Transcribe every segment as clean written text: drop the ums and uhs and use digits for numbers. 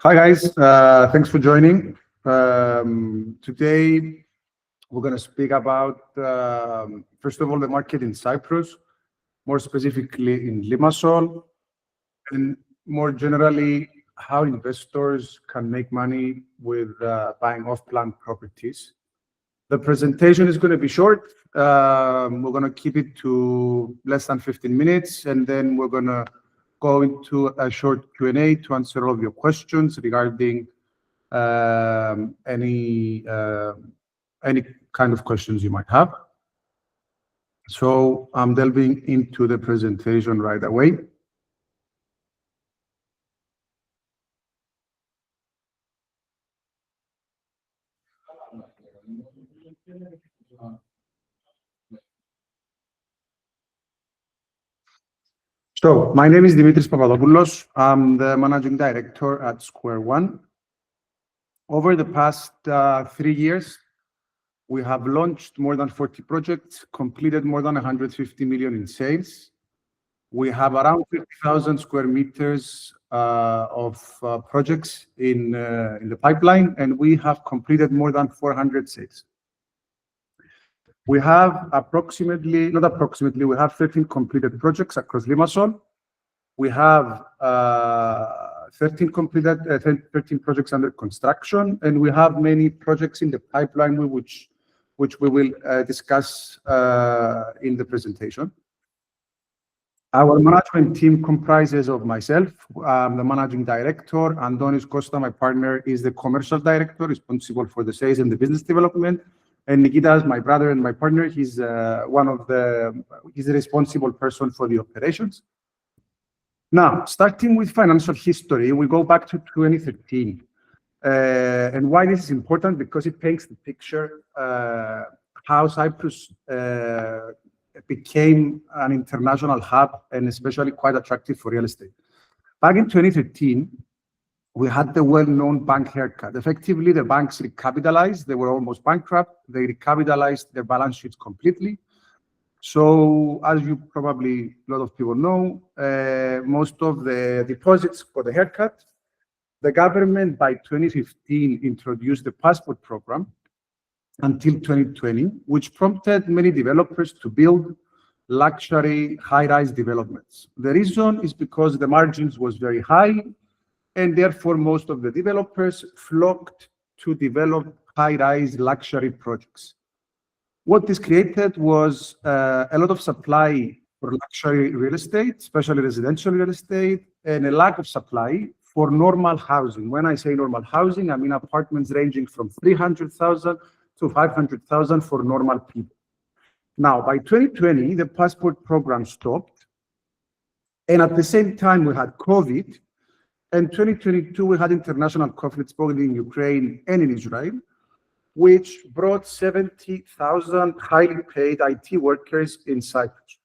Hi guys, thanks for joining. Today we're going to speak about, first of all, the market in Cyprus, more specifically in Limassol, and more generally, how investors can make money with buying off-plan properties. The presentation is going to be short. We're going to keep it to less than 15 minutes, and then we're going to go into a short Q&A to answer all of your questions regarding any kind of questions you might have. So I'm delving into the presentation right away. So my name is Dimitris Papadopoulos. I'm the managing director at Square One. Over the past 3 years, we have launched more than 40 projects, completed more than 150 million in sales. We have around 50,000 square meters of projects in the pipeline, and we have completed more than 400 sales. We have we have 13 completed projects across Limassol. We have 13 projects under construction, and we have many projects in the pipeline which we will discuss in the presentation. Our management team comprises of myself, the managing director, Antonis Costa, my partner, is the commercial director responsible for the sales and the business development. And Nikita is my brother and my partner. He's the responsible person for the operations. Now, starting with financial history, we go back to 2013. And why this is important? Because it paints the picture how Cyprus became an international hub and especially quite attractive for real estate. Back in 2013, we had the well-known bank haircut. Effectively, the banks recapitalized. They were almost bankrupt. They recapitalized their balance sheets completely. So, as you probably, a lot of people know, most of the deposits for the haircut, the government by 2015 introduced the passport program until 2020, which prompted many developers to build luxury high-rise developments. The reason is because the margins was very high, and therefore most of the developers flocked to develop high-rise luxury projects. What this created was a lot of supply for luxury real estate, especially residential real estate, and a lack of supply for normal housing. When I say normal housing, I mean apartments ranging from 300,000 to 500,000 for normal people. Now, by 2020, the passport program stopped. And at the same time, we had COVID. And 2022, we had international conflicts both in Ukraine and in Israel, which brought 70,000 highly paid IT workers in Cyprus.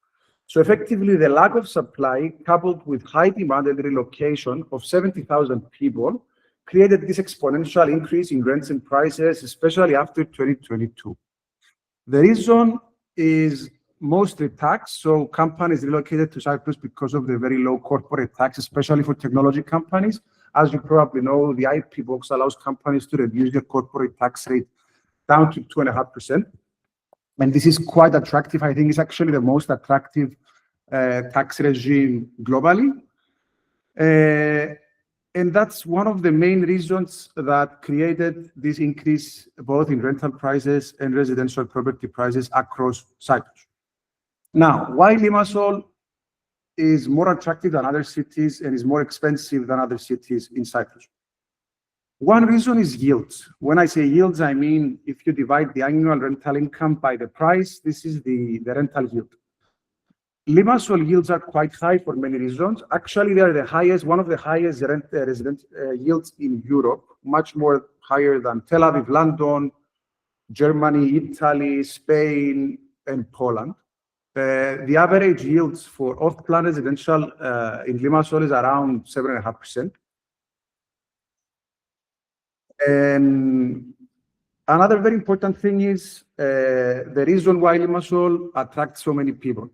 So effectively, the lack of supply coupled with high demand and relocation of 70,000 people created this exponential increase in rents and prices, especially after 2022. The reason is mostly tax. So companies relocated to Cyprus because of the very low corporate tax, especially for technology companies. As you probably know, the IP box allows companies to reduce their corporate tax rate down to 2.5%. And this is quite attractive. I think it's actually the most attractive tax regime globally. And that's one of the main reasons that created this increase both in rental prices and residential property prices across Cyprus. Now, why Limassol is more attractive than other cities and is more expensive than other cities in Cyprus? One reason is yields. When I say yields, I mean if you divide the annual rental income by the price, this is the rental yield. Limassol yields are quite high for many reasons. Actually, they are the highest, one of the highest resident yields in Europe, much more higher than Tel Aviv, London, Germany, Italy, Spain, and Poland. The average yields for off-plan residential in Limassol is around 7.5%. And another very important thing is the reason why Limassol attracts so many people.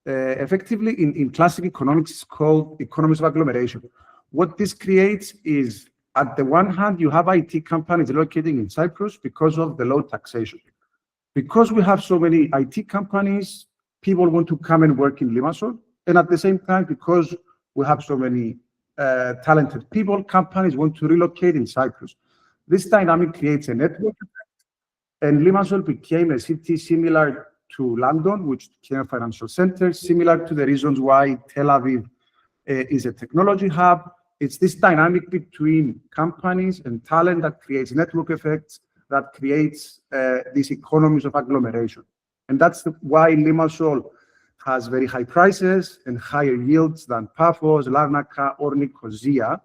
Effectively, in classic economics, it's called economies of agglomeration. What this creates is At the one hand, you have IT companies locating in Cyprus because of the low taxation. Because we have so many IT companies, people want to come and work in Limassol. And at the same time, because we have so many talented people, companies want to relocate in Cyprus. This dynamic creates a network, and Limassol became a city similar to London, which became a financial center, similar to the reasons why Tel Aviv is a technology hub. It's this dynamic between companies and talent that creates network effects, that creates these economies of agglomeration. And that's why Limassol has very high prices and higher yields than Paphos, Larnaca, or Nicosia.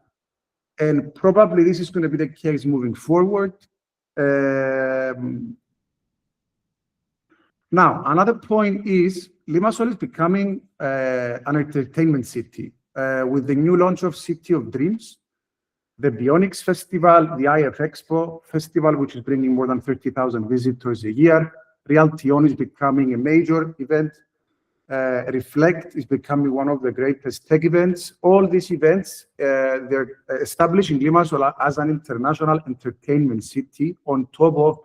And probably this is going to be the case moving forward. Now, another point is Limassol is becoming an entertainment city with the new launch of City of Dreams, the Bionics Festival, the IF Expo Festival, which is bringing more than 30,000 visitors a year. Real Tion is becoming a major event. Reflect is becoming one of the greatest tech events. All these events, they're establishing Limassol as an international entertainment city on top of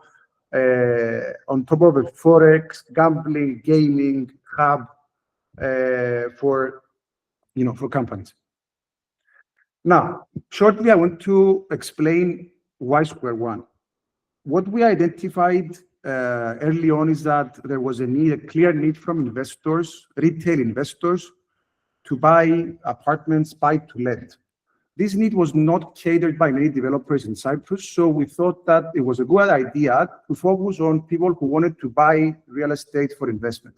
a forex, gambling, gaming hub for companies. Now, shortly, I want to explain why Square One. What we identified early on is that there was a clear need from investors, retail investors, to buy apartments, buy to let. This need was not catered by many developers in Cyprus, so we thought that it was a good idea to focus on people who wanted to buy real estate for investment.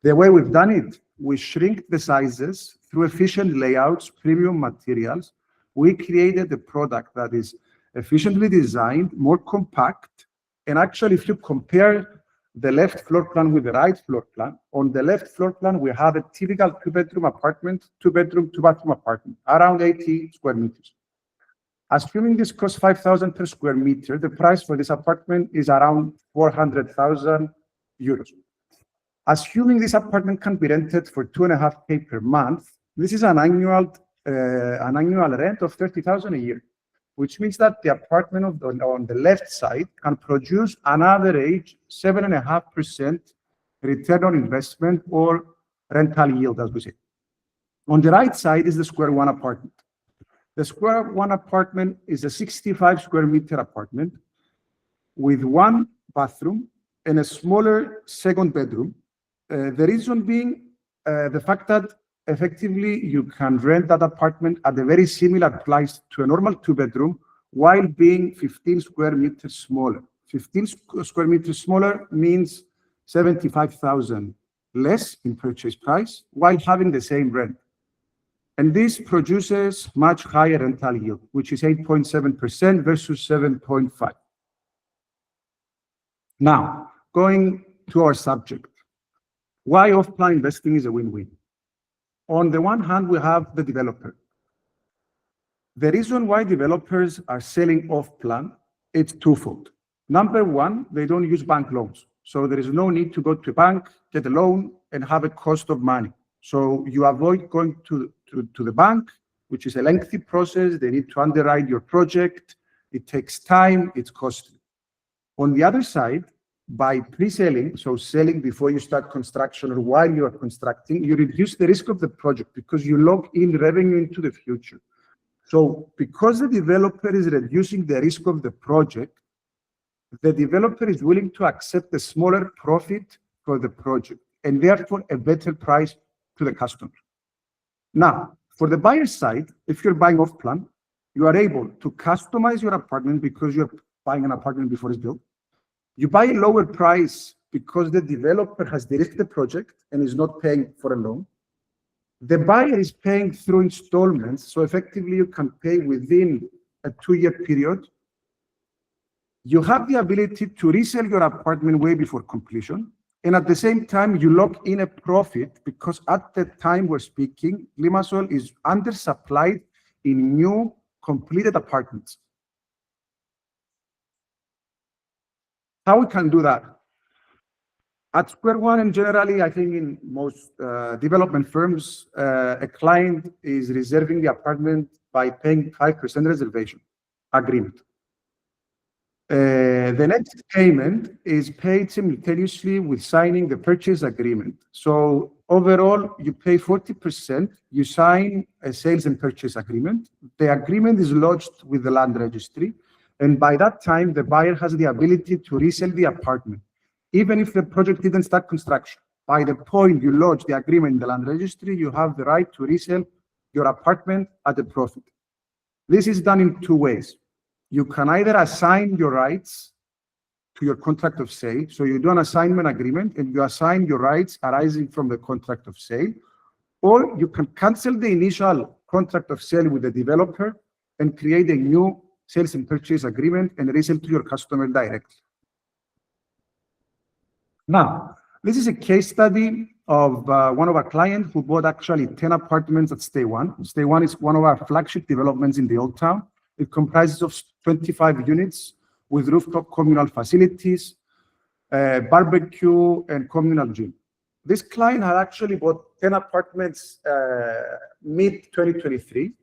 The way we've done it, we shrink the sizes through efficient layouts, premium materials. We created a product that is efficiently designed, more compact, and actually, if you compare the left floor plan with the right floor plan, on the left floor plan, we have a typical two-bedroom apartment, two-bedroom, two-bathroom apartment, around 80 square meters. Assuming this costs 5,000 per square meter, the price for this apartment is around 400,000 euros. Assuming this apartment can be rented for 2.5K per month, this is an annual rent of 30,000 a year, which means that the apartment on the left side can produce an average 7.5% return on investment or rental yield, as we say. On the right side is the Square One apartment. The Square One apartment is a 65 square meter apartment with one bathroom and a smaller second bedroom. The reason being the fact that effectively you can rent that apartment at a very similar price to a normal two-bedroom while being 15 square meters smaller. 15 square meters smaller means 75,000 less in purchase price while having the same rent. And this produces much higher rental yield, which is 8.7% versus 7.5%. Now, going to our subject. Why off-plan investing is a win-win? On the one hand, we have the developer. The reason why developers are selling off-plan, it's twofold. Number one, they don't use bank loans. So there is no need to go to a bank, get a loan, and have a cost of money. So you avoid going to the bank, which is a lengthy process. They need to underwrite your project. It takes time, it's costly. On the other side, by pre-selling, so selling before you start construction or while you are constructing, you reduce the risk of the project because you lock in revenue into the future. So because the developer is reducing the risk of the project, the developer is willing to accept a smaller profit for the project and therefore a better price to the customer. Now, for the buyer side, if you're buying off plan, you are able to customize your apartment because you're buying an apartment before it's built. You buy a lower price because the developer has de-risked the project and is not paying for a loan. The buyer is paying through installments, so effectively you can pay within a 2-year period. You have the ability to resell your apartment way before completion, and at the same time, you lock in a profit because at the time we're speaking, Limassol is undersupplied in new completed apartments. How we can do that? At Square One, and generally, I think in most development firms, a client is reserving the apartment by paying 5% reservation. agreement. The next payment is paid simultaneously with signing the purchase agreement. So overall, you pay 40%, you sign a sales and purchase agreement. The agreement is lodged with the land registry. And by that time, the buyer has the ability to resell the apartment, even if the project didn't start construction. By the point you lodge the agreement in the land registry, you have the right to resell your apartment at a profit. This is done in two ways. You can either assign your rights to your contract of sale. So you do an assignment agreement and you assign your rights arising from the contract of sale, or you can cancel the initial contract of sale with the developer and create a new sales and purchase agreement and resell to your customer directly. Now, this is a case study of one of our clients who bought actually 10 apartments at Stay One. Stay One is one of our flagship developments in the Old Town. It comprises of 25 units with rooftop communal facilities, barbecue, and communal gym. This client had actually bought 10 apartments mid-2023.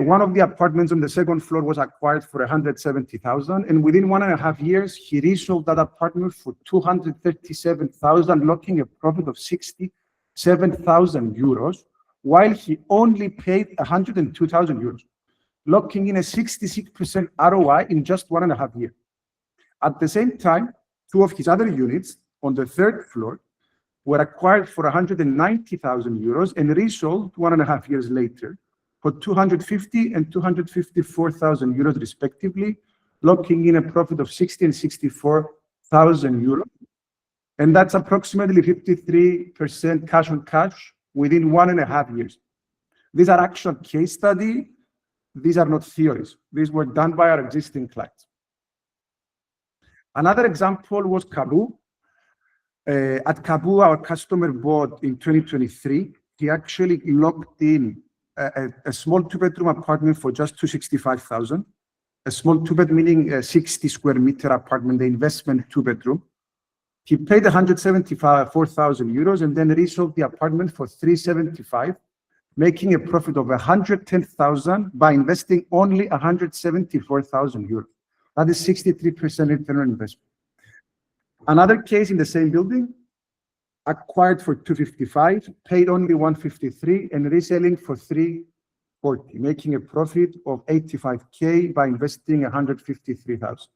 One of the apartments on the second floor was acquired for 170,000, and within 1.5 years, he resold that apartment for 237,000, locking a profit of 67,000 euros, while he only paid 102,000 euros, locking in a 66% ROI in just 1.5 years. At the same time, two of his other units on the third floor were acquired for 190,000 euros and resold 1.5 years later for 250 and 254,000 euros respectively, locking in a profit of 60 and 64,000 euros. And that's approximately 53% cash on cash within 1.5 years. These are actual case studies. These are not theories. These were done by our existing clients. Another example was Kabu. At Kabu, our customer bought in 2023. He actually locked in a small two-bedroom apartment for just 265,000. A small two-bed meaning a 60 square meter apartment, the investment two-bedroom. He paid 174,000 euros and then resold the apartment for 375, making a profit of 110,000 by investing only 174,000 euros. That is 63% return on investment. Another case in the same building, acquired for 255, paid only 153, and reselling for 340, making a profit of 85K by investing 153,000.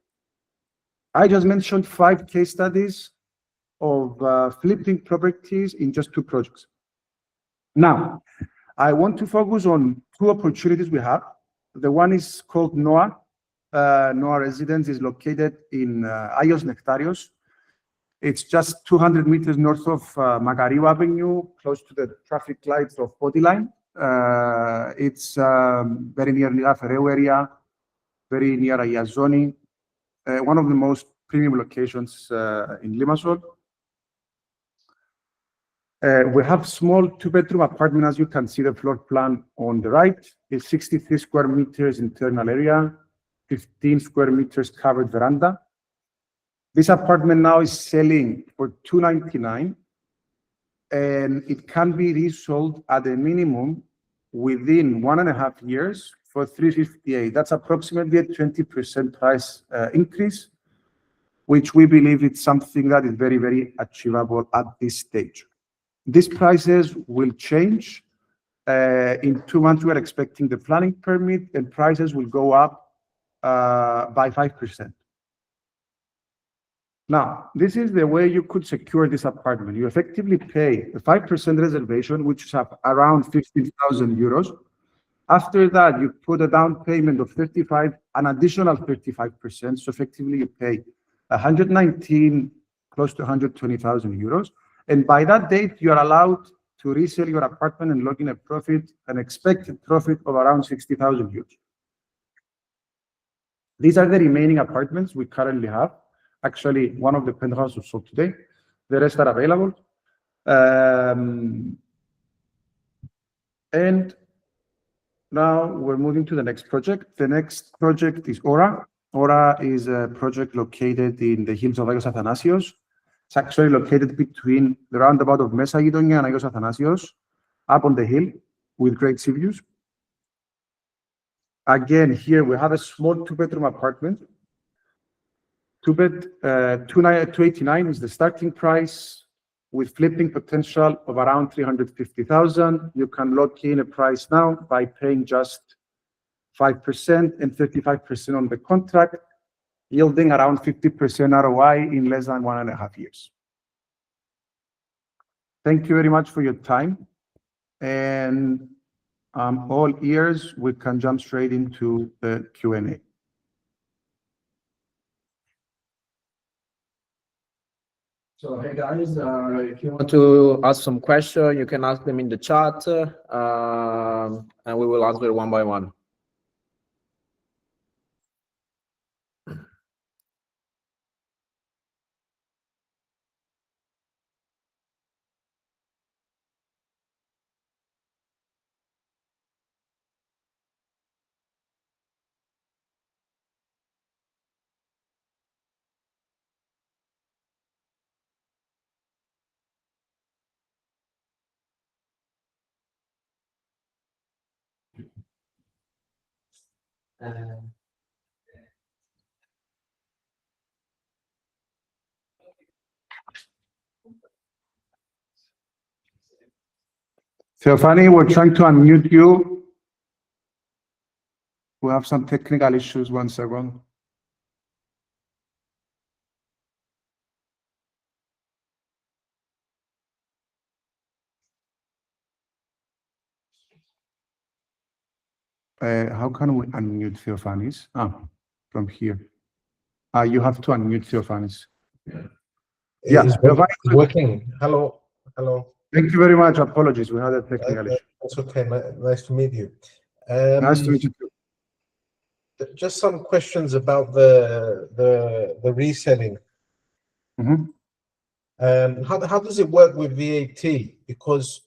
I just mentioned 5 case studies of flipping properties in just 2 projects. Now, I want to focus on 2 opportunities we have. The one is called Noah. Noah Residence is located in Agios Nektarios. It's just 200 meters north of Magariou Avenue, close to the traffic lights of Bodyline. It's very near the Ferreo area, very near Iazoni, one of the most premium locations in Limassol. We have small 2-bedroom apartment, as you can see the floor plan on the right. It's 63 square meters internal area, 15 square meters covered veranda. This apartment now is selling for 299, and it can be resold at a minimum within 1.5 years for 358. That's approximately a 20% price increase, which we believe is something that is very, very achievable at this stage. These prices will change. In 2 months, we are expecting the planning permit, and prices will go up by 5%. Now, this is the way you could secure this apartment. You effectively pay a 5% reservation, which is around 15,000 euros. After that, you put a down payment of 35, an additional 35%. So effectively, you pay 119, close to 120,000 euros. And by that date, you are allowed to resell your apartment and log in a profit, an expected profit of around 60,000 euros. These are the remaining apartments we currently have. Actually, one of the penthouses was sold today. The rest are available. And now we're moving to the next project. The next project is Aura. Aura is a project located in the hills of Agios Athanasios. It's actually located between the roundabout of Mesa Gidonia and Agios Athanasios, up on the hill with great sea views. Again, here we have a small two-bedroom apartment. Two-bed, 289 is the starting price, with flipping potential of around 350,000. You can lock in a price now by paying just 5% and 35% on the contract, yielding around 50% ROI in less than 1.5 years. Thank you very much for your time. And all ears, we can jump straight into the Q&A. So, hey guys, if you want to ask some questions, you can ask them in the chat, and we will answer one by one. Theophany, we're trying to unmute you. We have some technical issues. 1 second. How can we unmute Theophanis? From here. You have to unmute Theophanis. Yeah, it's working. Hello. Thank you very much. Apologies, we had a technical issue. That's okay. Nice to meet you. Nice to meet you too. Just some questions about the reselling. How does it work with VAT? Because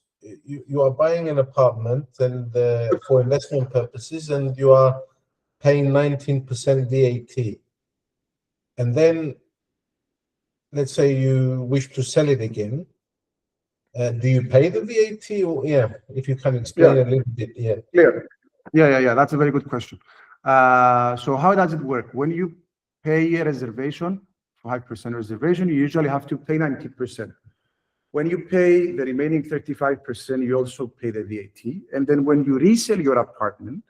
you are buying an apartment and for investment purposes, and you are paying 19% VAT, and then let's say you wish to sell it again. Do you pay the VAT, or if you can explain a little bit? Clear. Yeah. That's a very good question. So how does it work? When you pay a reservation, 5% reservation, you usually have to pay 90%. When you pay the remaining 35%, you also pay the VAT. And then when you resell your apartment,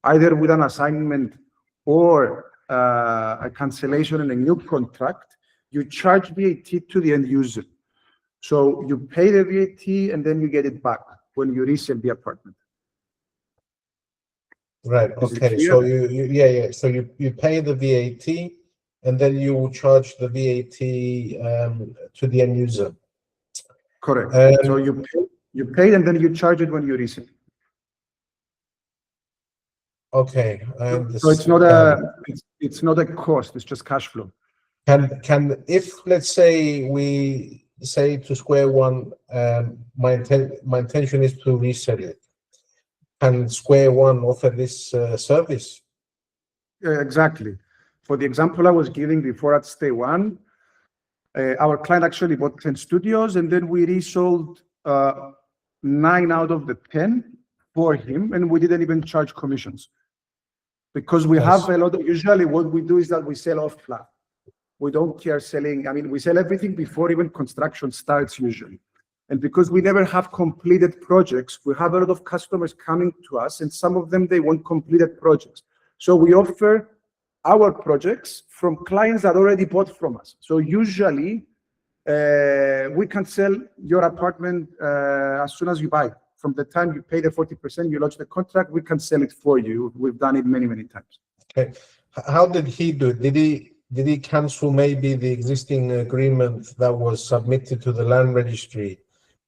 either with an assignment or a cancellation and a new contract, you charge VAT to the end user. So you pay the VAT and then you get it back when you resell the apartment. Right. Okay. So So you pay the VAT and then you will charge the VAT to the end user. Correct. So you pay and then you charge it when you resell. Okay. So it's not a cost. It's just cash flow. Can if let's say we say to Square One, my intention is to resell it. Can Square One offer this service? Exactly. For the example I was giving before at Stay One, our client actually bought 10 studios, and then we resold 9 out of the 10 for him, and we didn't even charge commissions. Because we have a lot of, usually what we do is that we sell off plan. We don't care selling, we sell everything before even construction starts usually. And because we never have completed projects, we have a lot of customers coming to us, and some of them, they want completed projects. So we offer our projects from clients that already bought from us. So usually we can sell your apartment as soon as you buy. From the time you pay the 40%, you launch the contract, we can sell it for you. We've done it many, many times. Okay. How did he do it? Did he cancel maybe the existing agreement that was submitted to the land registry,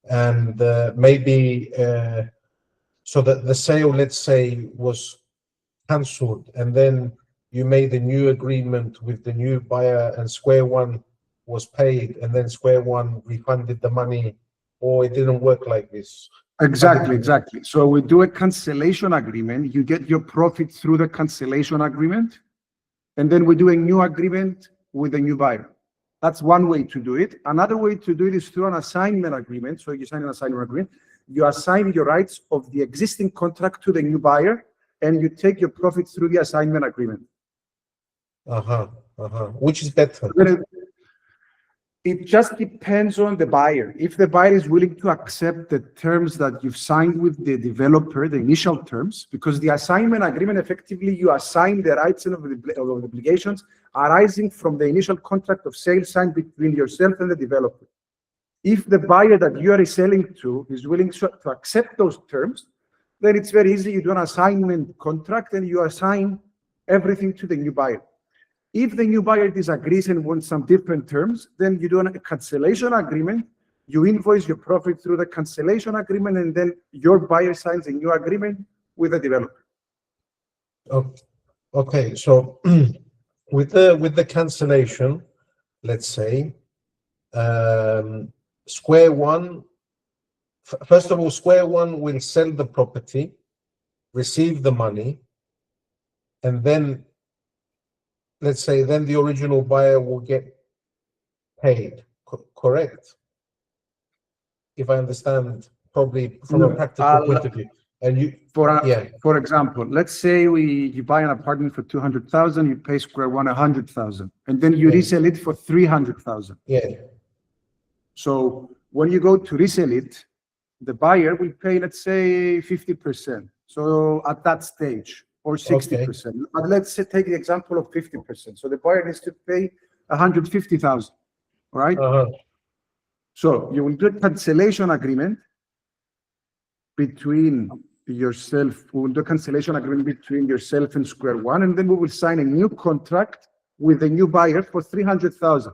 and maybe so that the sale, let's say, was cancelled, and then you made a new agreement with the new buyer, and Square One was paid, and then Square One refunded the money, or it didn't work like this? Exactly. So we do a cancellation agreement. You get your profit through the cancellation agreement, and then we do a new agreement with a new buyer. That's one way to do it. Another way to do it is through an assignment agreement. So you sign an assignment agreement. You assign your rights of the existing contract to the new buyer, and you take your profit through the assignment agreement. Which is better? It just depends on the buyer. If the buyer is willing to accept the terms that you've signed with the developer, the initial terms, because the assignment agreement, effectively, you assign the rights and of the obligations arising from the initial contract of sale signed between yourself and the developer. If the buyer that you are selling to is willing to accept those terms, then it's very easy. You do an assignment contract and you assign everything to the new buyer. If the new buyer disagrees and wants some different terms, then you do a cancellation agreement. You invoice your profit through the cancellation agreement, and then your buyer signs a new agreement with the developer. Okay, so with the cancellation, let's say, Square One, first of all, Square One will sell the property, receive the money, and then, let's say, then the original buyer will get paid, correct? If I understand, probably from a practical point of view. And you, for example, let's say you buy an apartment for 200,000, you pay Square One 100,000, and then you resell it for 300,000. Yeah. So when you go to resell it, the buyer will pay, let's say, 50%. So at that stage, or 60%. Okay. But let's say, take the example of 50%. So the buyer needs to pay 150,000, right? So you will do a cancellation agreement between yourself. We will do a cancellation agreement between yourself and Square One, and then we will sign a new contract with the new buyer for 300,000.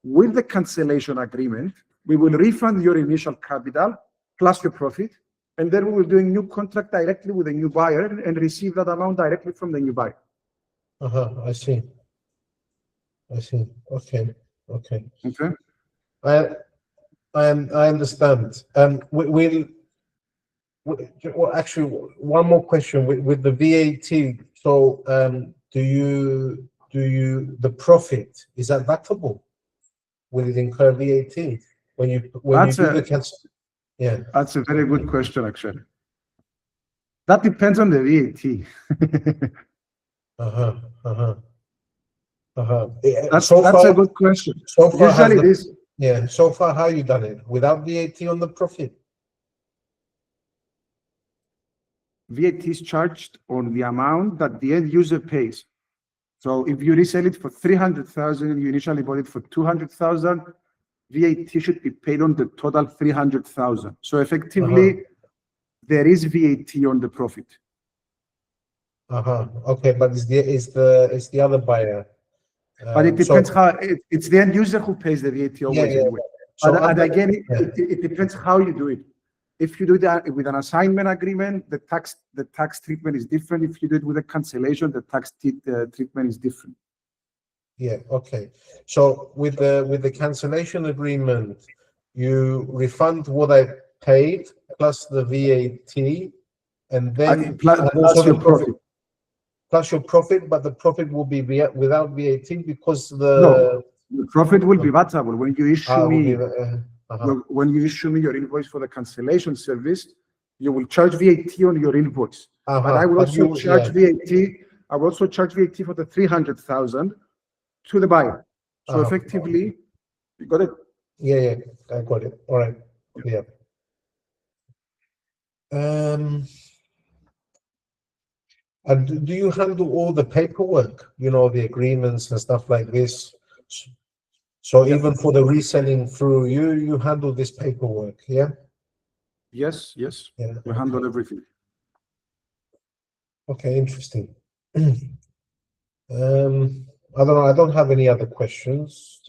With the cancellation agreement, we will refund your initial capital plus your profit, and then we will do a new contract directly with the new buyer and receive that amount directly from the new buyer. I see. Okay. I understand. Well, actually, one more question with the VAT. So, do you the profit, is that taxable? Will it incur VAT when you do the cancel? Yeah, that's a very good question, actually. That depends on the VAT. That's a good question. So far, usually it is. Yeah. So far, how you done it? Without VAT on the profit? VAT is charged on the amount that the end user pays. So if you resell it for 300,000, you initially bought it for 200,000, VAT should be paid on the total 300,000. So effectively, there is VAT on the profit. Okay, but it's the other buyer. But it depends how it's the end user who pays the VAT always. Yeah. So and again, it depends how you do it. If you do that with an assignment agreement, the tax treatment is different. If you do it with a cancellation, the tax treatment is different. Yeah. Okay. So with the cancellation agreement, you refund what I paid plus the VAT, and then plus your profit. Plus your profit, but the profit will be without VAT because the profit will be vatable when you issue me. When you issue me your invoice for the cancellation service, you will charge VAT on your invoice. But I will also charge VAT. I will also charge VAT for the 300,000 to the buyer. So effectively, you got it. Yeah, I got it. All right. Yeah. And do you handle all the paperwork? The agreements and stuff like this. So even for the reselling through you handle this paperwork, yeah? Yes. Yeah, we handle everything. Okay, interesting. I don't know. I don't have any other questions.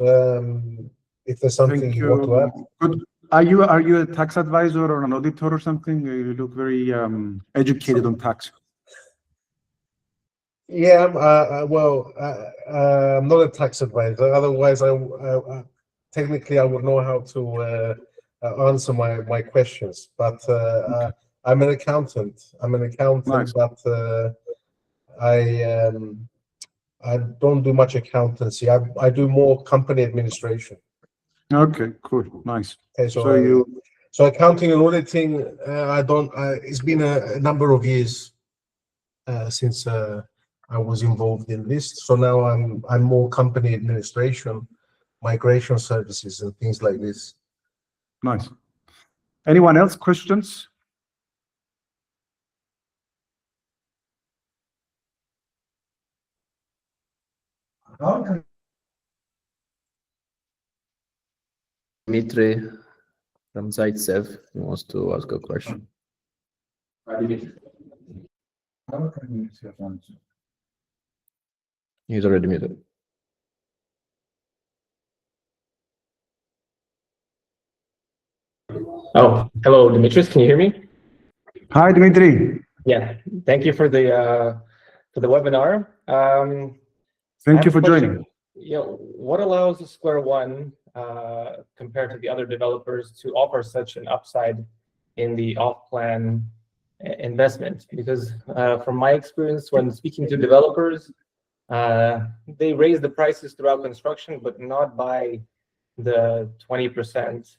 If there's something you want to add. Good. Are you a tax advisor or an auditor or something? You look very educated on tax. Yeah, I'm not a tax advisor. Otherwise, technically I would know how to answer my questions. But I'm an accountant. Nice. But I don't do much accountancy. I do more company administration. Okay, cool, nice. Okay, so accounting and auditing, it's been a number of years. since I was involved in this. So now I'm more company administration, migration services, and things like this. Nice. Anyone else? Questions? Dimitri from Zaitsev wants to ask a question. He's already muted. Oh, hello, Dimitris. Can you hear me? Hi, Dimitri. Yeah. Thank you for the webinar. Thank you for joining. Yeah. What allows Square One compared to the other developers to offer such an upside in the off-plan investment? Because from my experience, when speaking to developers, they raise the prices throughout construction, but not by the 20%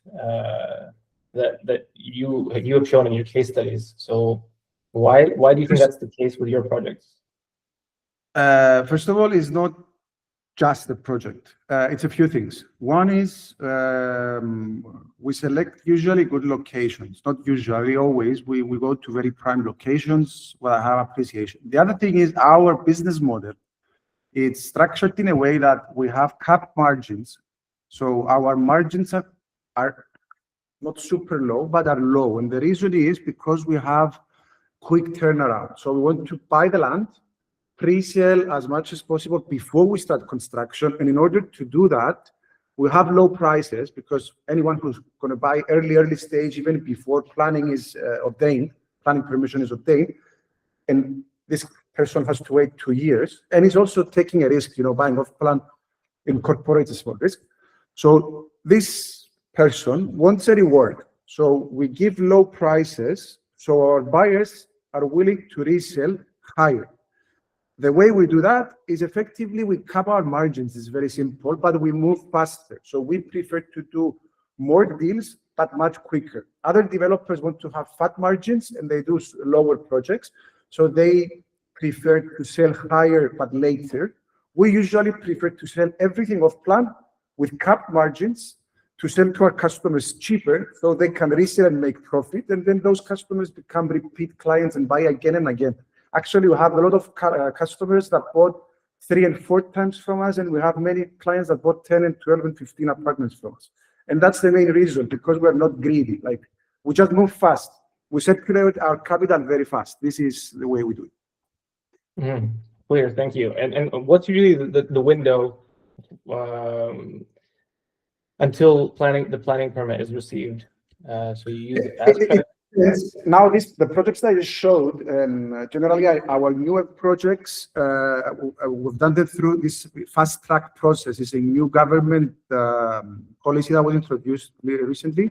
that you have shown in your case studies. So why do you think that's the case with your projects? First of all, it's not just the project. It's a few things. One is we select usually good locations. Not usually, always. We go to very prime locations where I have appreciation. The other thing is our business model. It's structured in a way that we have capped margins. So our margins are not super low, but are low. And the reason is because we have quick turnaround. So we want to buy the land, pre-sell as much as possible before we start construction. And in order to do that, we have low prices because anyone who's going to buy early stage, even before planning is obtained, planning permission is obtained, and this person has to wait 2 years. And he's also taking a risk, buying off plan incorporates a small risk. So this person wants a reward. So we give low prices, so our buyers are willing to resell higher. The way we do that is effectively we cap our margins. It's very simple, but we move faster. So we prefer to do more deals, but much quicker. Other developers want to have fat margins and they do lower projects. So they prefer to sell higher, but later. We usually prefer to sell everything off plan with capped margins to sell to our customers cheaper so they can resell and make profit. And then those customers become repeat clients and buy again and again. Actually, we have a lot of customers that bought 3 and 4 times from us, and we have many clients that bought 10 and 12 and 15 apartments from us. And that's the main reason, because we're not greedy. Like, we just move fast. We circulate our capital very fast. This is the way we do it. Clear, thank you. And what's usually the window until the planning permit is received? So you use the fast track. Yes. Now the projects that I just showed, and generally our newer projects, we've done it through this fast track process. It's a new government policy that was introduced recently,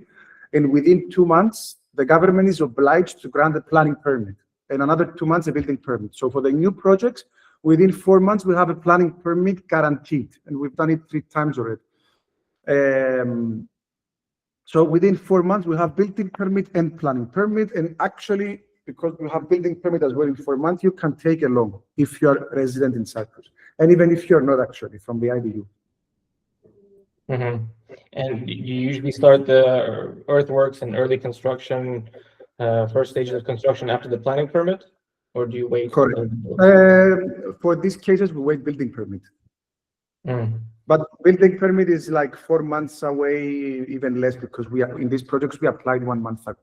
and within 2 months, the government is obliged to grant the planning permit, and another 2 months a building permit. So for the new projects, within 4 months we have a planning permit guaranteed, and we've done it 3 times already. So within 4 months, we have building permit and planning permit. And actually, because we have building permit as well in 4 months, you can take a loan if you're a resident in Cyprus. And even if you're not actually from the IBU. And you usually start the earthworks and early construction, first stages of construction after the planning permit? Or do you wait? Correct. For these cases, we wait building permit. But building permit is like 4 months away, even less, because we are in these projects, we applied 1 month ago.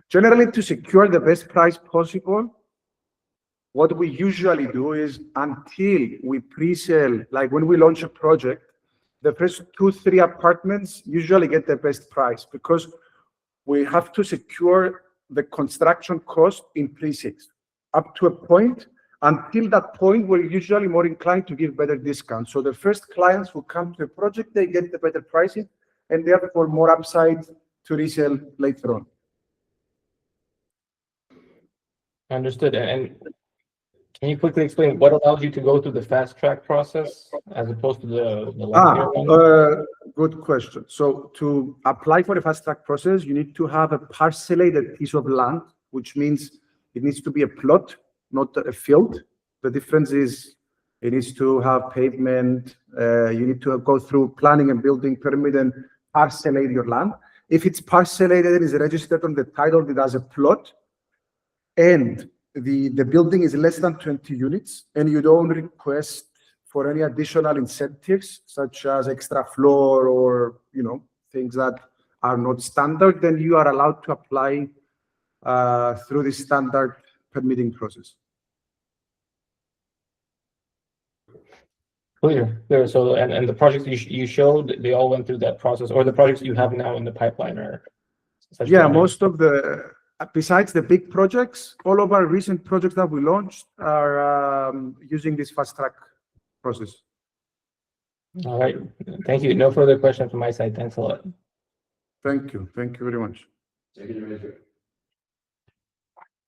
Generally, to secure the best price possible, what we usually do is until we pre-sell, like when we launch a project, the first 2-3 apartments usually get the best price because we have to secure the construction cost in pre-sales up to a point. Until that point, we're usually more inclined to give better discounts. So the first clients who come to a project, they get the better pricing and therefore more upside to resell later on. Understood. And can you quickly explain what allows you to go through the fast track process as opposed to the lengthier one? Good question. So to apply for the fast track process, you need to have a parcellated piece of land, which means it needs to be a plot not a field. The difference is it needs to have pavement. You need to go through planning and building permit and parcellate your land. If it's parcellated, it is registered on the title deed as a plot, and the building is less than 20 units, and you don't request for any additional incentives such as extra floor or things that are not standard, then you are allowed to apply through the standard permitting process. Clear. So, and the projects you showed, they all went through that process, or the projects you have now in the pipeline are such Yeah, that- most of the, besides the big projects, all of our recent projects that we launched are using this fast track process. All right. Thank you. No further questions from my side. Thanks a lot. Thank you. Thank you very much.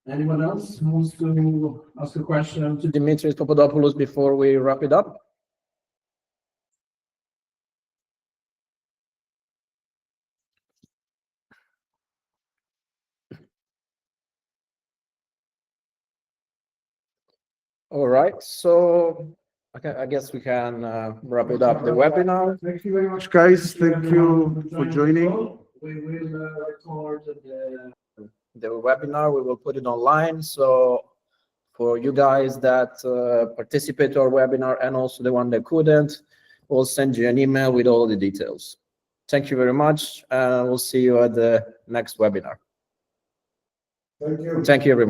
Anyone else who wants to ask a question to Dimitris Papadopoulos before we wrap it up? All right, so I guess we can wrap it up, the webinar. Thank you very much, guys. Thank you for joining. We will record the webinar. We will put it online. So for you guys that participate to our webinar and also the one that couldn't, we'll send you an email with all the details. Thank you very much. We'll see you at the next webinar. Thank you. Thank you, everyone.